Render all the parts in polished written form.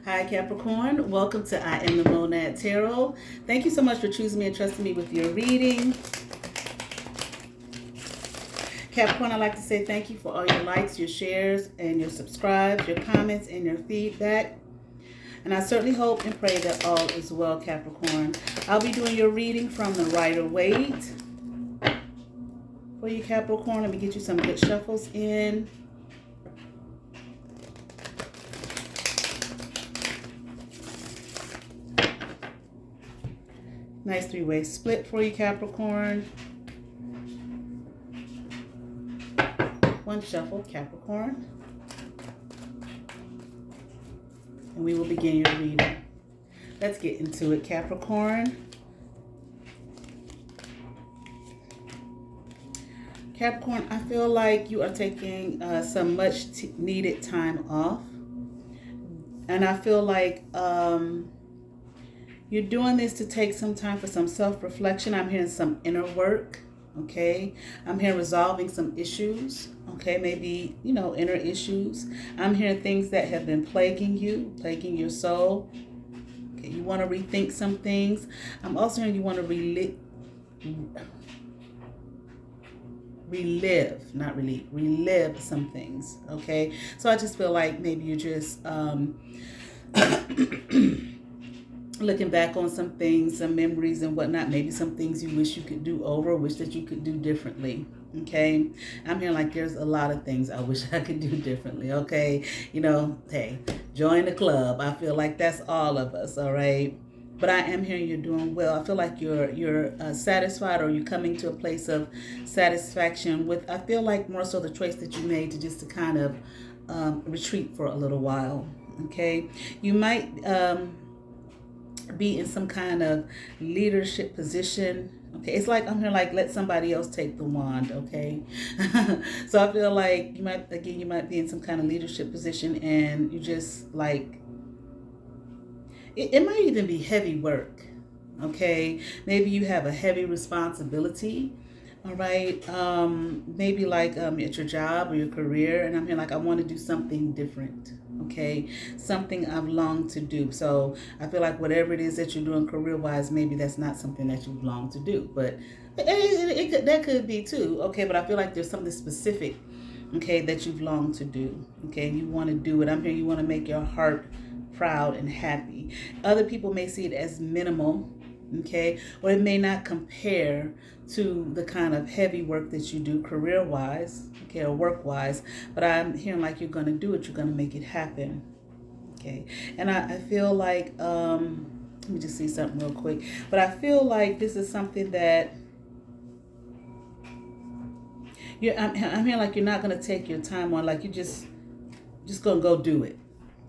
Hi, Capricorn. Welcome to I Am the Monad Tarot. Thank you so much for choosing me and trusting me with your reading. Capricorn, I'd like to say thank you for all your likes, your shares, and your subscribes, your comments, and your feedback. And I certainly hope and pray that all is well, Capricorn. I'll be doing your reading from the Rider-Waite for you, Capricorn. Let me get you some good shuffles in. Nice three-way split for you, Capricorn. One shuffle, Capricorn. And we will begin your reading. Let's get into it, Capricorn. Capricorn, I feel like you are taking some much needed time off. And I feel like you're doing this to take some time for some self-reflection. I'm hearing some inner work, okay? I'm hearing resolving some issues, okay? Maybe, inner issues. I'm hearing things that have been plaguing you, plaguing your soul. Okay, you want to rethink some things. I'm also hearing you want to relive some things, okay? So I just feel like maybe you just looking back on some things, some memories and whatnot, maybe some things you wish you could do over, wish that you could do differently, okay? I'm hearing like there's a lot of things I wish I could do differently, okay? Hey, join the club. I feel like that's all of us, all right? But I am hearing you're doing well. I feel like you're satisfied, or you're coming to a place of satisfaction with, I feel like more so the choice that you made to kind of retreat for a little while, okay? You might be in some kind of leadership position, okay? It's like I'm here like let somebody else take the wand, okay? So I feel like you might be in some kind of leadership position, and you just like it might even be heavy work, okay? Maybe you have a heavy responsibility, all right? Maybe like at your job or your career, and I'm here like I want to do something different, okay? Something I've longed to do. So I feel like whatever it is that you're doing career-wise, maybe that's not something that you've longed to do, but that could be too, okay? But I feel like there's something specific, okay, that you've longed to do, okay? You want to do it. I'm here, you want to make your heart proud and happy. Other people may see it as minimal, okay, or it may not compare to the kind of heavy work that you do career-wise, okay, or work-wise, but I'm hearing like you're going to do it, you're going to make it happen, okay? And I feel like, let me just see something real quick, but I feel like this is something that I'm hearing like you're not going to take your time on, like you're just going to go do it.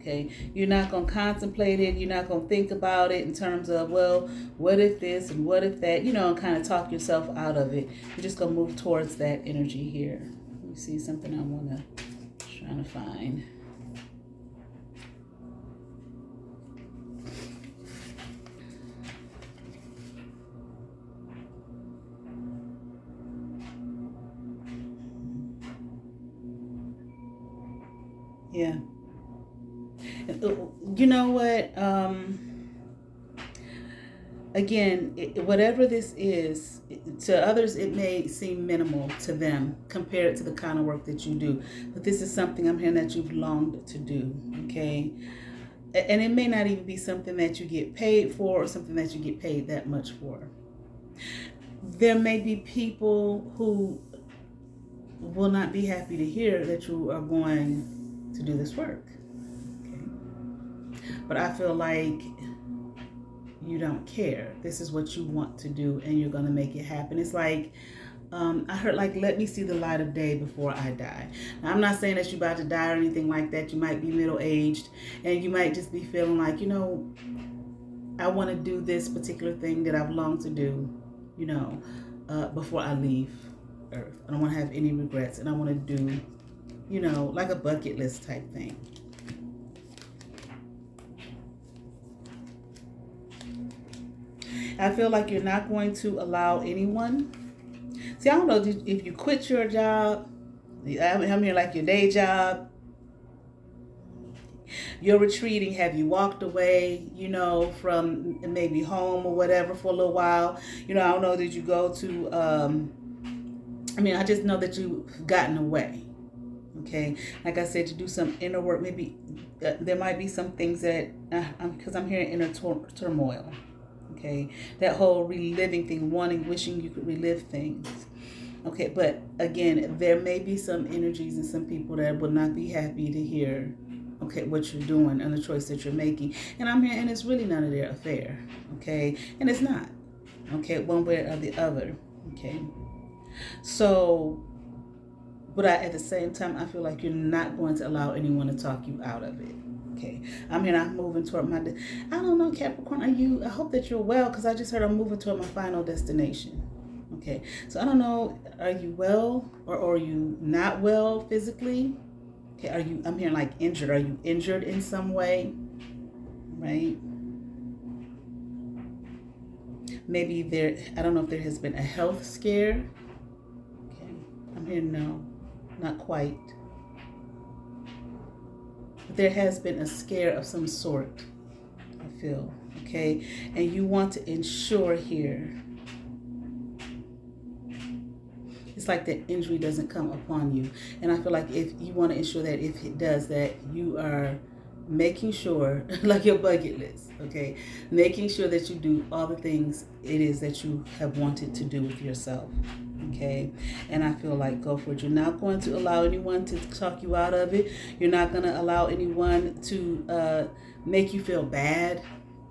Okay, you're not going to contemplate it. You're not going to think about it in terms of, well, what if this and what if that, and kind of talk yourself out of it. You're just going to move towards that energy here. Let me see something I want to try to find. Yeah. You know what? Again, whatever this is, to others it may seem minimal to them compared to the kind of work that you do. But this is something I'm hearing that you've longed to do, okay? And it may not even be something that you get paid for, or something that you get paid that much for. There may be people who will not be happy to hear that you are going to do this work. But I feel like you don't care. This is what you want to do, and you're going to make it happen. It's like, I heard like, let me see the light of day before I die. Now, I'm not saying that you're about to die or anything like that. You might be middle-aged, and you might just be feeling like, I want to do this particular thing that I've longed to do, before I leave Earth. I don't want to have any regrets, and I want to do, like a bucket list type thing. I feel like you're not going to allow anyone. See, I don't know if you quit your job. I'm here like your day job. you're retreating. Have you walked away, from maybe home or whatever for a little while? I don't know, did you go to, I just know that you've gotten away. Okay, like I said, to do some inner work. Maybe there might be some things that, because I'm hearing inner turmoil. Okay, that whole reliving thing, wishing you could relive things. Okay, but again, there may be some energies and some people that would not be happy to hear, okay, what you're doing and the choice that you're making. And I'm here, and it's really none of their affair. Okay, and it's not. Okay, one way or the other. Okay, so. But at the same time, I feel like you're not going to allow anyone to talk you out of it. Okay. I'm moving toward I don't know, Capricorn, I hope that you're well, because I just heard I'm moving toward my final destination. Okay. So I don't know, are you well or are you not well physically? Okay. I'm hearing like injured. Are you injured in some way? Right? Maybe I don't know if there has been a health scare. Okay. I'm hearing no. Not quite. But there has been a scare of some sort, I feel, okay? And you want to ensure here, it's like that injury doesn't come upon you. And I feel like if you want to ensure that if it does, that you are making sure, like your bucket list, okay? Making sure that you do all the things it is that you have wanted to do with yourself. Okay, and I feel like go for it. You're not going to allow anyone to talk you out of it. You're not going to allow anyone to make you feel bad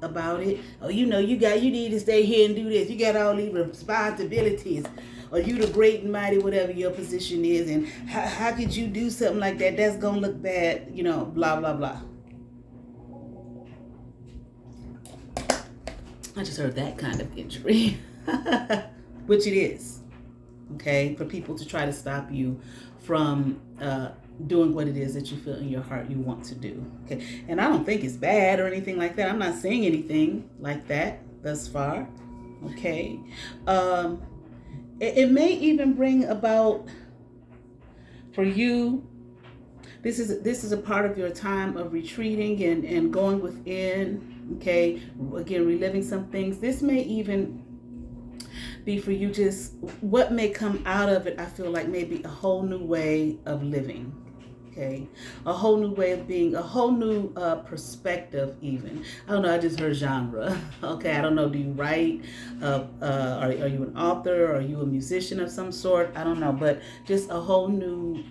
about it. Oh, you need to stay here and do this. You got all these responsibilities. Or you the great and mighty, whatever your position is, and how could you do something like that? That's going to look bad, blah, blah, blah. I just heard that kind of injury, which it is. Okay, for people to try to stop you from doing what it is that you feel in your heart you want to do. Okay, and I don't think it's bad or anything like that. I'm not saying anything like that thus far. Okay, it may even bring about for you. This is a part of your time of retreating and going within. Okay, again, reliving some things. This may even be for you, just what may come out of it. I feel like maybe a whole new way of living. Okay, a whole new way of being, a whole new perspective. Even I don't know. I just heard genre. Okay, I don't know. Do you write? Are you an author? Are you a musician of some sort? I don't know, but just a whole new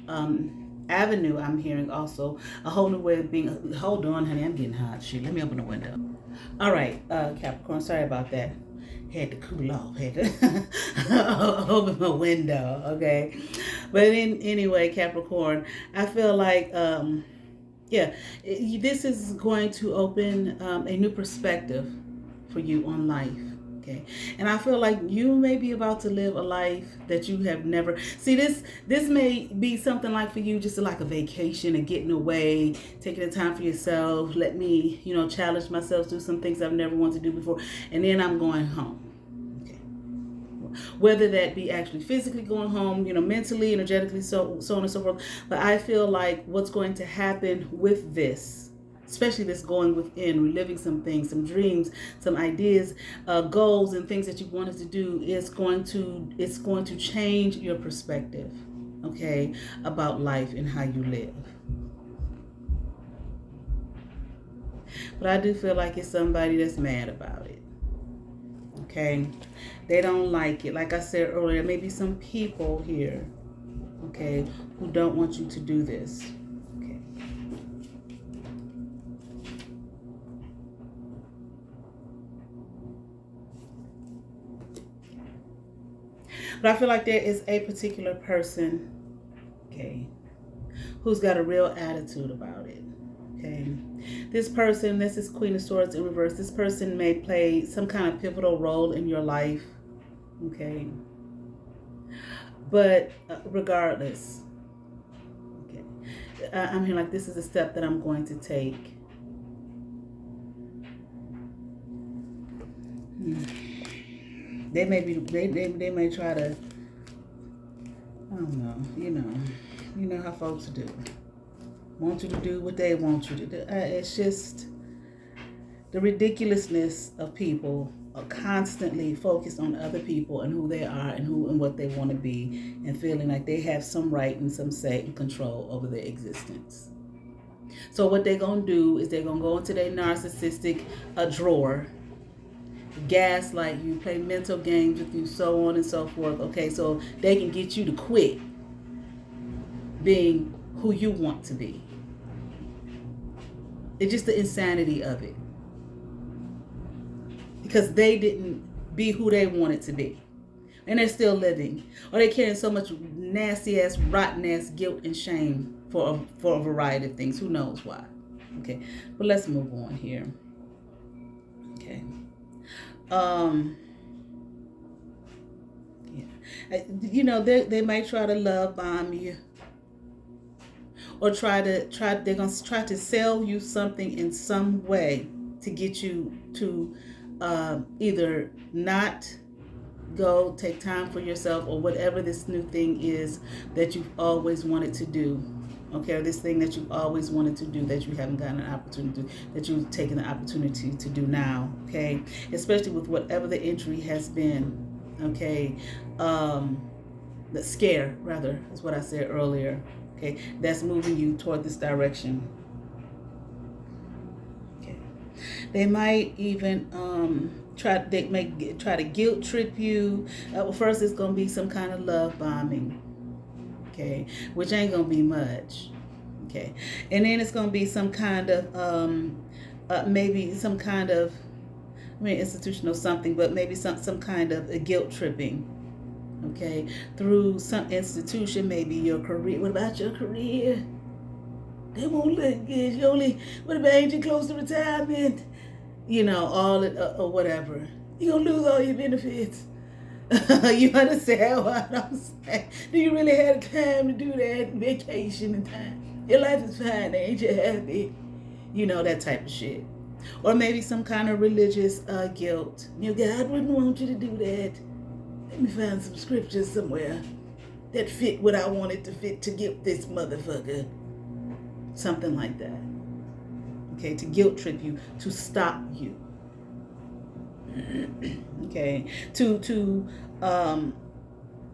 avenue. I'm hearing also a whole new way of being. Hold on, honey. I'm getting hot. Shit. Let me open the window. All right, Capricorn. Sorry about that. Had to cool off, had to open my window, okay? But anyway, Capricorn, I feel like, this is going to open a new perspective for you on life, okay? And I feel like you may be about to live a life that you have never... See, this may be something like for you, just like a vacation and getting away, taking the time for yourself. Let me, challenge myself, do some things I've never wanted to do before, and then I'm going home. Okay. Whether that be actually physically going home, mentally, energetically, so on and so forth. But I feel like what's going to happen with this, especially this going within, reliving some things, some dreams, some ideas, goals, and things that you wanted to do, it's going to change your perspective, okay, about life and how you live. But I do feel like it's somebody that's mad about it. Okay, they don't like it. Like I said earlier, maybe some people here, okay, who don't want you to do this. But I feel like there is a particular person, okay, who's got a real attitude about it, okay? This person, this is Queen of Swords in reverse. This person may play some kind of pivotal role in your life, okay? But regardless, okay, I'm here like this is a step that I'm going to take. They may be, they may try to, I don't know, you know how folks do. want you to do what they want you to do. It's just the ridiculousness of people are constantly focused on other people and who they are and who and what they want to be, and feeling like they have some right and some say and control over their existence. So what they're going to do is they're going to go into their narcissistic drawer, gaslight you, play mental games with you, so on and so forth. Okay, so they can get you to quit being who you want to be. It's just the insanity of it. Because they didn't be who they wanted to be. And they're still living. Or they're carrying so much nasty ass, rotten ass guilt and shame for a variety of things. Who knows why? Okay. But let's move on here. Okay. Yeah. You know, they might try to love bomb you. Or they're gonna try to sell you something in some way to get you to either not go take time for yourself, or whatever this new thing is that you've always wanted to do. Okay, or this thing that you've always wanted to do that you haven't gotten an opportunity to, that you've taken the opportunity to do now. Okay, especially with whatever the injury has been. Okay, the scare rather is what I said earlier. Okay, that's moving you toward this direction. Okay, they might even try to guilt trip you. Well, first it's gonna be some kind of love bombing. Okay, which ain't gonna be much. Okay, and then it's gonna be some kind of maybe some kind of, I mean, institutional something, but maybe some kind of a guilt tripping. Okay, through some institution, maybe your career. What about your career? They won't look good. What about ain't you close to retirement? You know, all it or whatever. You're gonna lose all your benefits. You understand what I'm saying? Do you really have time to do that? Vacation and time. Your life is fine, ain't you happy? You know, that type of shit. Or maybe some kind of religious guilt. You know, God wouldn't want you to do that. Let me find some scriptures somewhere that fit what I wanted to fit to give this motherfucker. Something like that. Okay, to guilt trip you, to stop you. Okay, to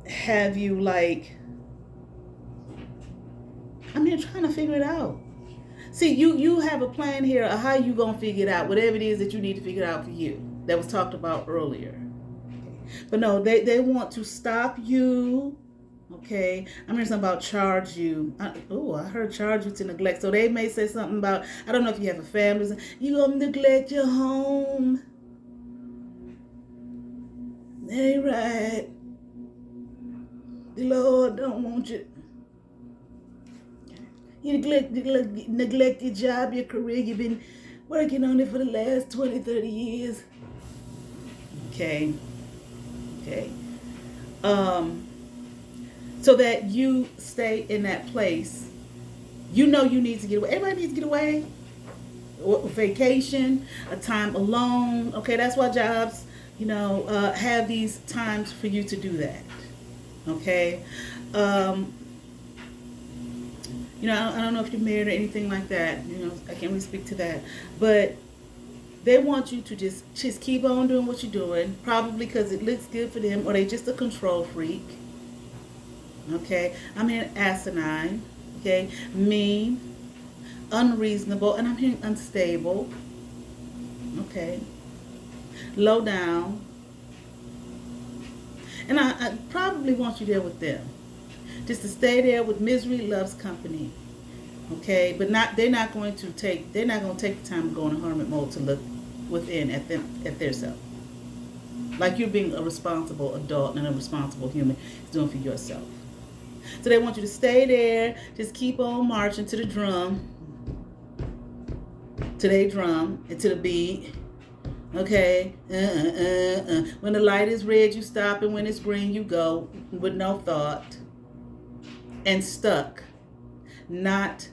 have you like, I'm here trying to figure it out. See, you have a plan here of how you gonna figure it out, whatever it is that you need to figure it out for you. That was talked about earlier. But no, they want to stop you. Okay, I'm hearing something about charge you. I heard charge you to neglect. So they may say something about, I don't know if you have a family, you gonna neglect your home. That ain't right. The Lord don't want you. You neglect your job, your career. You've been working on it for the last 20, 30 years. Okay. So that you stay in that place. You know you need to get away. Everybody needs to get away. Vacation, a time alone. Okay, that's why jobs, have these times for you to do that. Okay. I don't know if you're married or anything like that. I can't really speak to that. But they want you to just keep on doing what you're doing, probably because it looks good for them, or they just a control freak. Okay, I'm hearing asinine. Okay, mean, unreasonable, and I'm hearing unstable. Okay, low down, and I probably want you there with them, just to stay there with misery loves company. Okay, but they're not going to take the time to go in a hermit mode to look within at their self, like you're being a responsible adult and a responsible human doing for yourself. So they want you to stay there, just keep on marching to the drum, and to the beat. Okay, when the light is red, you stop, and when it's green, you go with no thought, and stuck, not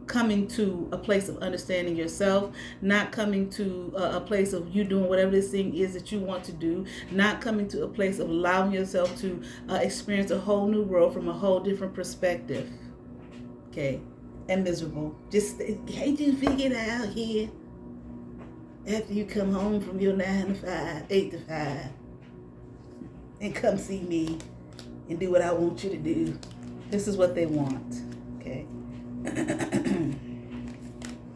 coming to a place of understanding yourself, not coming to a place of you doing whatever this thing is that you want to do, not coming to a place of allowing yourself to experience a whole new world from a whole different perspective. Okay, and miserable. Just can't you figure it out here? After you come home from your 9 to 5, 8 to 5, and come see me and do what I want you to do. This is what they want, okay?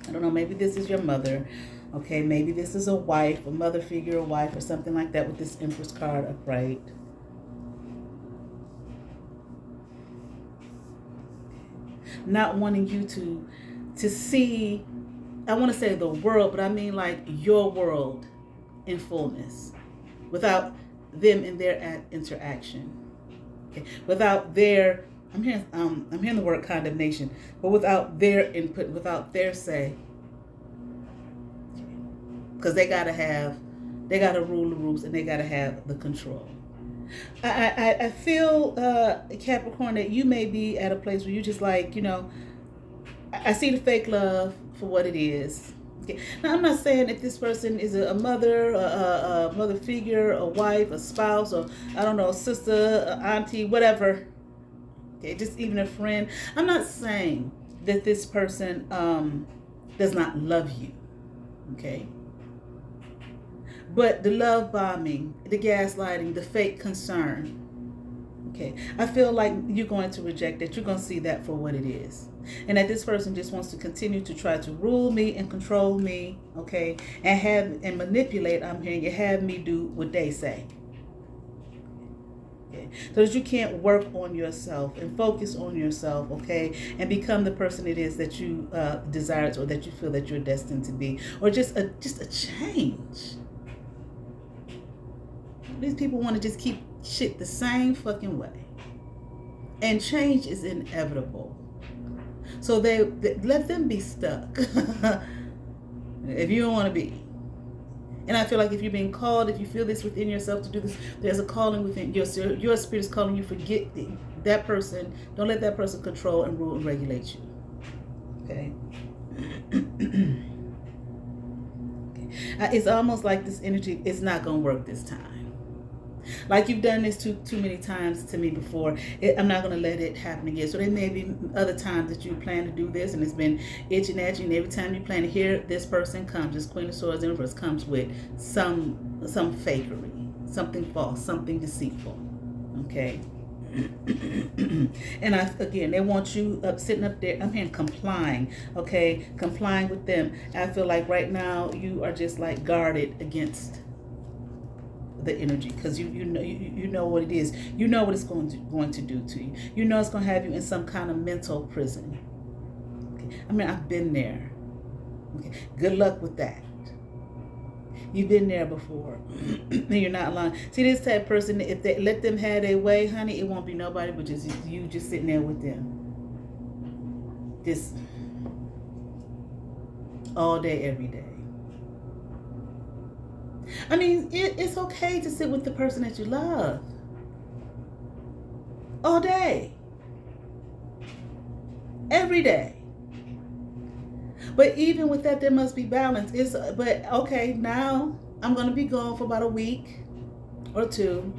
I don't know, maybe this is your mother, okay? Maybe this is a wife, a mother figure, a wife, or something like that with this Empress card upright. Not wanting you to see, I want to say the world, but I mean like your world in fullness, without them in their interaction, okay? Without their, I'm hearing the word condemnation, but without their input, without their say, because they gotta rule the rules and they gotta have the control. I feel, Capricorn, that you may be at a place where you just like, you know, I see the fake love for what it is. Okay. Now, I'm not saying if this person is a mother, a mother figure, a wife, a spouse, or I don't know, a sister, a auntie, whatever. Okay, just even a friend. I'm not saying that this person does not love you. Okay. But the love bombing, the gaslighting, the fake concern, okay, I feel like you're going to reject that. You're going to see that for what it is. And that this person just wants to continue to try to rule me and control me, okay, and manipulate, I'm hearing you, have me do what they say. Okay. So that you can't work on yourself and focus on yourself, okay, and become the person it is that you desire or that you feel that you're destined to be, or just a change. These people want to just keep shit the same fucking way. And change is inevitable. So they let them be stuck. If you don't want to be. And I feel like if you're being called, if you feel this within yourself to do this, there's a calling within your spirit is calling you. Forget that person. Don't let that person control and rule and regulate you. Okay? It's almost like this energy is not going to work this time. Like you've done this too many times to me before. I'm not going to let it happen again. So there may be other times that you plan to do this and it's been itching at you, and every time you plan to hear this person comes, this Queen of Swords in reverse comes with some fakery, something false, something deceitful. Okay. And again, they want you sitting up there, I'm hearing complying, okay, complying with them. I feel like right now you are just like guarded against the energy, because you know what it is. You know what it's going to do to you. You know it's going to have you in some kind of mental prison. Okay. I mean, I've been there. Okay. Good luck with that. You've been there before. And you're not alone. See, this type of person, if they let them have their way, honey, it won't be nobody but just you, just sitting there with them. Just all day, every day. I mean, it's okay to sit with the person that you love all day, every day. But even with that, there must be balance. But okay, now I'm going to be gone for about a week or two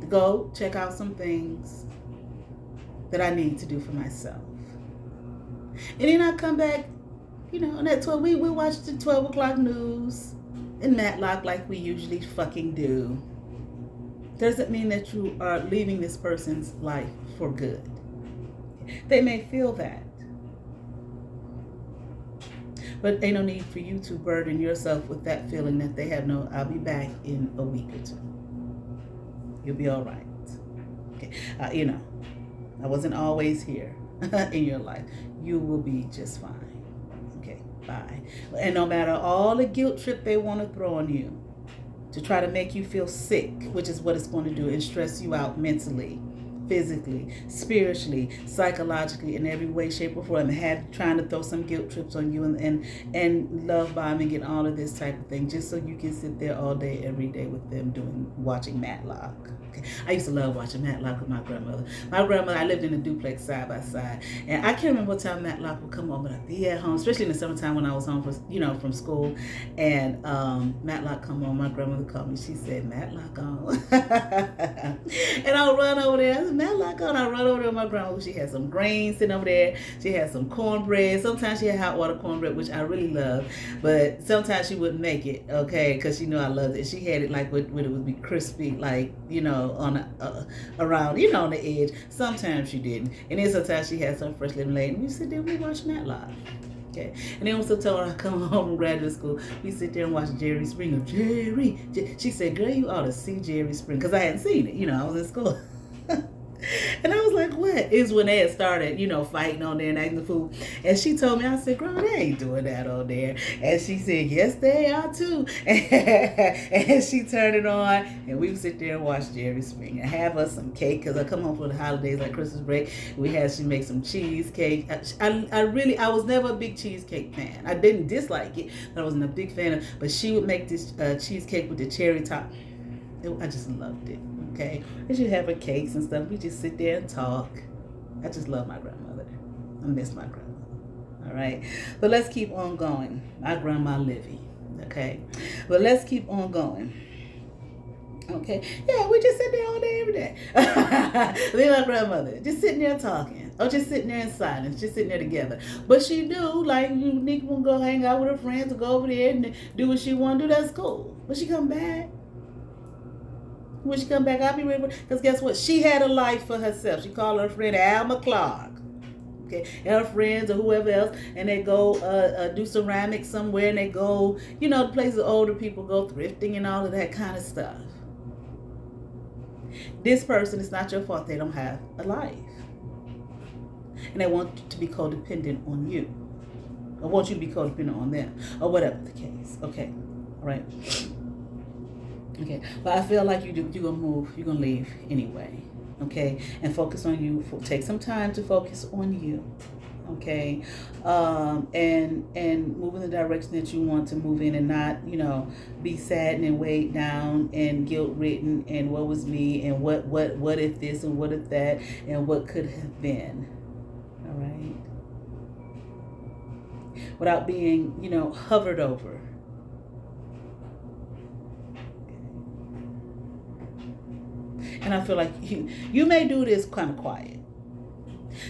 to go check out some things that I need to do for myself. And then I come back, you know, on that 12 week, we watch the 12 o'clock news and Matlock like we usually fucking do. Doesn't mean that you are leaving this person's life for good. They may feel that. But ain't no need for you to burden yourself with that feeling that they have no, I'll be back in a week or two. You'll be all right. Okay. You know, I wasn't always here in your life. You will be just fine. Okay, bye. And no matter all the guilt trip they want to throw on you to try to make you feel sick, which is what it's going to do, and stress you out mentally, physically, spiritually, psychologically, in every way, shape, or form, trying to throw some guilt trips on you and love bombing and all of this type of thing, just so you can sit there all day, every day with them watching Matlock. Okay. I used to love watching Matlock with my grandmother. My grandmother, I lived in a duplex side by side, and I can't remember what time Matlock would come on, but I'd be at home, especially in the summertime when I was home from school, and Matlock come on. My grandmother called me. She said, "Matlock on," and I would run over there. some matlock on. I run over to my grandma. She had some grains sitting over there. She had some cornbread. Sometimes she had hot water cornbread, which I really love. But sometimes she wouldn't make it, okay, because she knew I loved it. She had it like when it would be crispy, like, you know, on around, you know, on the edge. Sometimes she didn't. And then sometimes she had some fresh lemonade. And we sit there and we watch Matlock. Okay. And then when I come home from graduate school, we sit there and watch Jerry Springer. She said, girl, you ought to see Jerry Springer. Because I hadn't seen it. You know, I was in school. And I was like, what? Is when they had started, you know, fighting on there and acting the fool. And she told me, I said, Grandma, they ain't doing that on there. And she said, yes, they are too. And she turned it on, and we would sit there and watch Jerry Springer. Have us some cake, because I come home for the holidays, like Christmas break. She make some cheesecake. I was never a big cheesecake fan. I didn't dislike it, but I wasn't a big fan of. But she would make this cheesecake with the cherry top. I just loved it. Okay, and she'd have her cakes and stuff. We just sit there and talk. I just love my grandmother. I miss my grandmother. All right, but let's keep on going. My grandma Livy. Okay, but let's keep on going. Okay, yeah, we just sit there all day, every day. Me and my grandmother just sitting there talking, or just sitting there in silence, just sitting there together. But she do, like, you Nick will go hang out with her friends, or go over there and do what she want to do. That's cool. But she come back. When she come back, I'll be ready for, because guess what? She had a life for herself. She called her friend Alma Clark. Okay, and her friends or whoever else, and they go do ceramics somewhere, and they go, you know, the places older people go, thrifting and all of that kind of stuff. This person, it's not your fault they don't have a life. And they want to be codependent on you. Or want you to be codependent on them. Or whatever the case. Okay, all right. Okay, but I feel like you're gonna move, you're gonna leave anyway, okay, and focus on you. Take some time to focus on you, okay, and move in the direction that you want to move in, and not, you know, be sad and weighed down and guilt ridden and what was me and what if this and what if that and what could have been, all right, without being, you know, hovered over. And I feel like you may do this kind of quiet.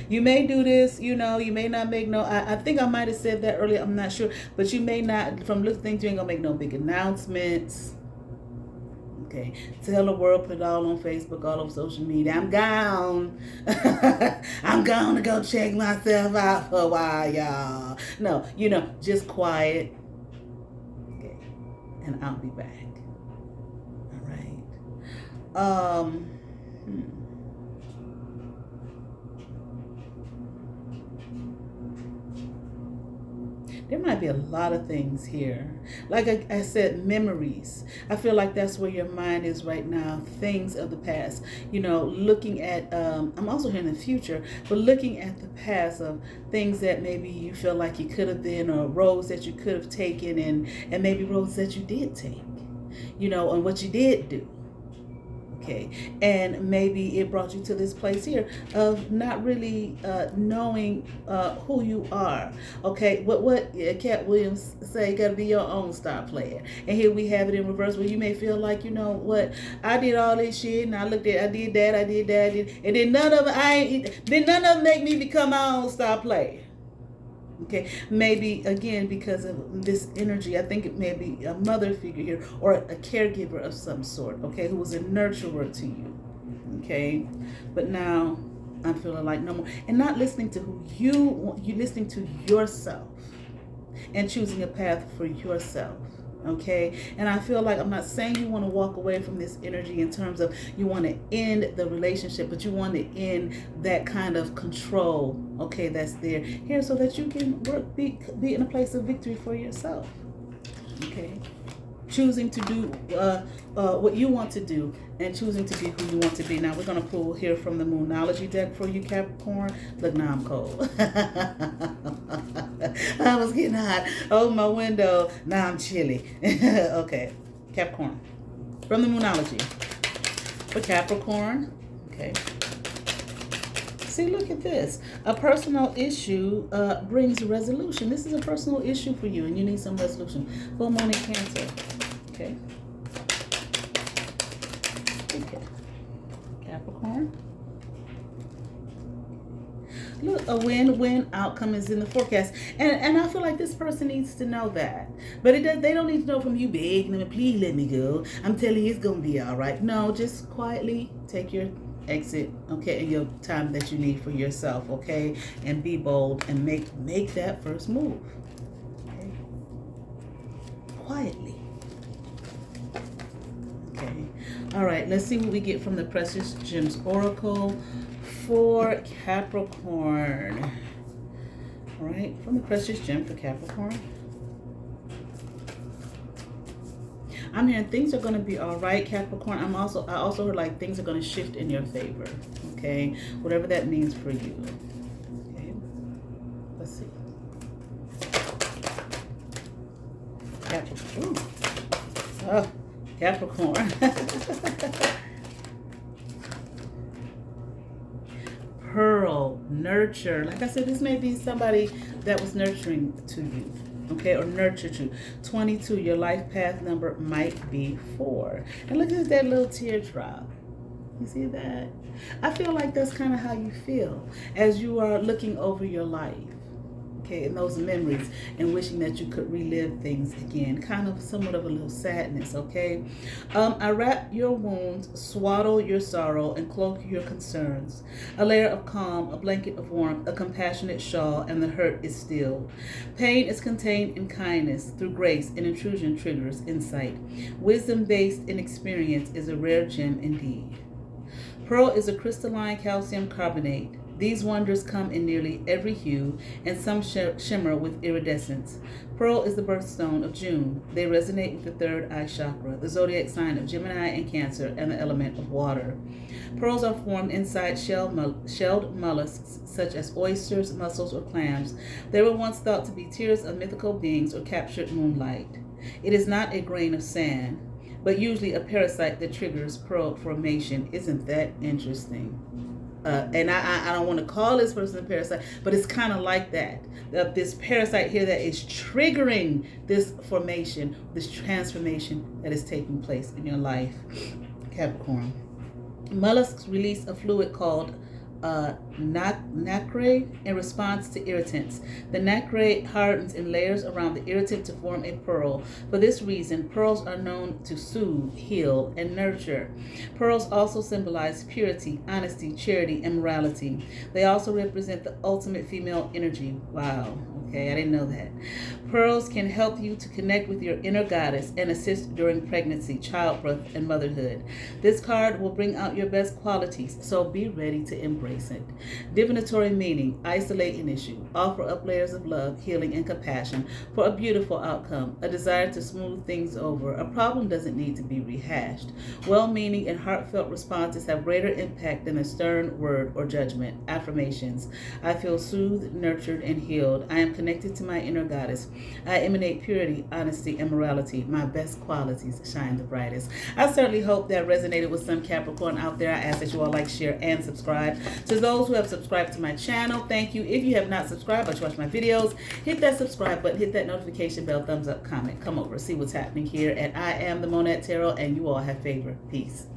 You may do this, you know, you may not make I think I might have said that earlier, I'm not sure. But you may not, from listening to you, ain't gonna make no big announcements. Okay. Tell the world, put it all on Facebook, all over social media. I'm gone. I'm gone to go check myself out for a while, y'all. No, you know, just quiet. Okay. And I'll be back. There might be a lot of things here. Like I said, memories. I feel like that's where your mind is right now. Things of the past. You know, looking at, I'm also here in the future, but looking at the past of things that maybe you feel like you could have been, or roads that you could have taken, and maybe roads that you did take. You know, and what you did do. Okay, and maybe it brought you to this place here of not really knowing who you are. Okay, what Cat Williams say, you got to be your own star player. And here we have it in reverse, where you may feel like, you know what, I did all this shit, and I did that, and then none of it make me become my own star player. Okay, maybe again because of this energy, I think it may be a mother figure here, or a caregiver of some sort, okay, who was a nurturer to you, okay, but now I'm feeling like no more, and not listening to who you want, you listening to yourself, and choosing a path for yourself. Okay, and I feel like I'm not saying you want to walk away from this energy in terms of you want to end the relationship, but you want to end that kind of control, okay, that's there here, so that you can be in a place of victory for yourself. Okay, choosing to do what you want to do, and choosing to be who you want to be. Now we're going to pull here from the Moonology deck for you, Capricorn. Look, now I'm cold. I was getting hot. Open my window. Now I'm chilly. Okay, Capricorn. From the Moonology. For Capricorn. Okay. See, look at this. A personal issue brings resolution. This is a personal issue for you, and you need some resolution. Full Moon in Cancer. Okay. Okay. Capricorn. Look, a win-win outcome is in the forecast, and I feel like this person needs to know that. But they don't need to know from you begging them, please let me go. I'm telling you, it's gonna be all right. No, just quietly take your exit, okay, and your time that you need for yourself, okay, and be bold and make that first move, okay, quietly. Okay, all right. Let's see what we get from the Precious Gems Oracle for Capricorn. All right, from the Precious Gem for Capricorn. I'm hearing things are going to be all right, Capricorn. I also heard like things are going to shift in your favor. Okay, whatever that means for you. Okay, let's see. Capricorn. Oh, Capricorn. Pearl, nurture. Like I said, this may be somebody that was nurturing to you, okay, or nurtured you. 22, your life path number might be 4. And look at that little teardrop. You see that? I feel like that's kind of how you feel as you are looking over your life, okay, and those memories, and wishing that you could relive things again. Kind of somewhat of a little sadness, okay? I wrap your wounds, swaddle your sorrow, and cloak your concerns. A layer of calm, a blanket of warmth, a compassionate shawl, and the hurt is stilled. Pain is contained in kindness. Through grace, and intrusion triggers insight. Wisdom based in experience is a rare gem indeed. Pearl is a crystalline calcium carbonate. These wonders come in nearly every hue, and some shimmer with iridescence. Pearl is the birthstone of June. They resonate with the third eye chakra, the zodiac sign of Gemini and Cancer, and the element of water. Pearls are formed inside shelled mollusks, such as oysters, mussels, or clams. They were once thought to be tears of mythical beings or captured moonlight. It is not a grain of sand, but usually a parasite that triggers pearl formation. Isn't that interesting? And I don't want to call this person a parasite, but it's kind of like that. This parasite here that is triggering this formation, this transformation that is taking place in your life, Capricorn. Mollusks release a fluid called nacre in response to irritants. The nacre hardens in layers around the irritant to form a pearl. For this reason, pearls are known to soothe, heal, and nurture. Pearls also symbolize purity, honesty, charity, and morality. They also represent the ultimate female energy. Wow. Okay, I didn't know that. Pearls can help you to connect with your inner goddess and assist during pregnancy, childbirth, and motherhood. This card will bring out your best qualities, so be ready to embrace it. Divinatory meaning: isolate an issue, offer up layers of love, healing, and compassion for a beautiful outcome, a desire to smooth things over. A problem doesn't need to be rehashed. Well-meaning and heartfelt responses have greater impact than a stern word or judgment. Affirmations: I feel soothed, nurtured, and healed. I am connected to my inner goddess. I emanate purity, honesty, and morality. My best qualities shine the brightest. I certainly hope that resonated with some Capricorn out there. I ask that you all like, share, and subscribe. To those who have subscribed to my channel, thank you. If you have not subscribed but you watch my videos, hit that subscribe button, hit that notification bell, thumbs up, comment, come over, see what's happening here. And I am the Monette Tarot, and you all have favor. Peace.